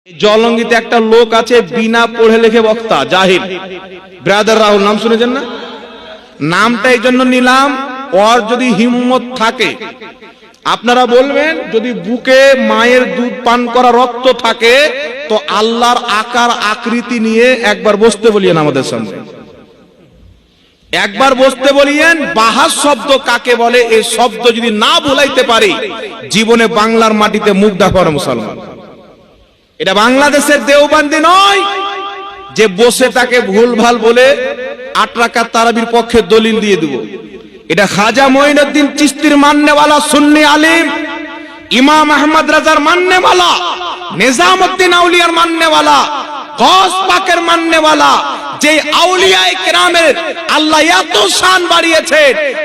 জলঙ্গিতে একটা লোক আছে বিনা পড়ে লেখে বক্তা, জাহিল। ব্রাদার রাহুল নাম শুনেছেন না? নামটা এই জন্য নিলাম, ওর যদি হিম্মত থাকে, আপনারা বলবেন যদি বুকে মায়ের দুধ পান করা রক্ত থাকে তো আল্লাহর আকার আকৃতি নিয়ে একবার বসতে বলিয়েন আমাদের সামনে, একবার বসতে বলিয়েন। বাহাস শব্দ কাকে বলে এই শব্দ যদি না ভুলাইতে পারি, জীবনে বাংলার মাটিতে মুখ দেখার মুসলমান। এটা বাংলাদেশের দেওবন্দি নয় যে বসে তাকে ভুলভাল বলে 8 রাকাত তারাবির পক্ষে দলিল দিয়ে দেব। এটা খাজা মঈনুদ্দিন চিশতির মাননেওয়ালা সুন্নি আলিম, ইমাম আহমদ রাজার মাননেওয়ালা, নিজামউদ্দিন আউলিয়ার মাননেওয়ালা, গৌস পাকের মাননেওয়ালা, যে আউলিয়ায়ে কিরামের আল্লাহ এত শান বাড়িয়েছে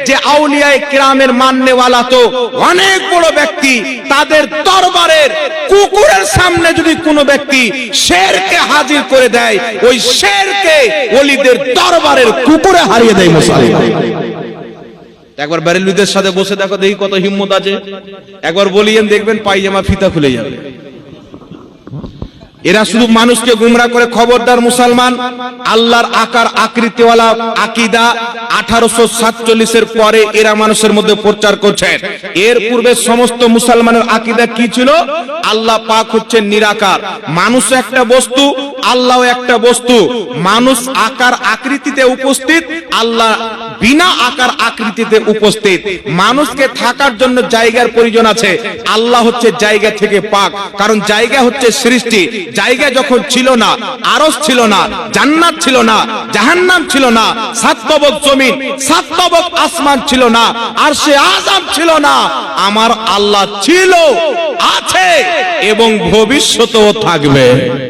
যে আউলিয়ায়ে কিরামের মাননেওয়ালা তো অনেক বড় ব্যক্তি, তাদের দরবারের কুকুরের সামনে যদি কোনো ব্যক্তি শেরকে হাজির করে দেয়, ওই শেরকে ওলিদের দরবারের কুকুরে হারিয়ে দেয় মুসলমান। একবার বেরেলভিদের সাথে বসে দেখো, দেখি কত হিম্মত আছে। একবার বলিয়েন, দেখবেন পায়জামা ফিতা খুলে যাবে। এরা শুধু মানুষকে গুমরাহ করে। খবরদার মুসলমান, আল্লাহর আকার আকৃতিওয়ালা আকীদা 1847 এর পরে এরা মানুষের মধ্যে প্রচার করছে। এর পূর্বে সমস্ত মুসলমানের আকীদা কি ছিল? আল্লাহ পাক হচ্ছে নিরাকার, মানুষ একটা বস্তু, আল্লাহ একটা বস্তু। মানুষ আকার আকৃতিতে উপস্থিত, আল্লাহ বিনা আকার আকৃতিতে উপস্থিত। মানুষকে থাকার জন্য জায়গার প্রয়োজন আছে, আল্লাহ হচ্ছে জায়গা থেকে পাক, কারণ জায়গা হচ্ছে সৃষ্টি। জায়গা যখন ছিল না, আরশ ছিল না, জান্নাত ছিল না, জাহান্নাম ছিল না, 7 তবক জমিন, 7 তবক আসমান ছিল না, আরশে আযম ছিল না, আমার আল্লাহ ছিল, আছে এবং ভবিষ্যতেও থাকবে।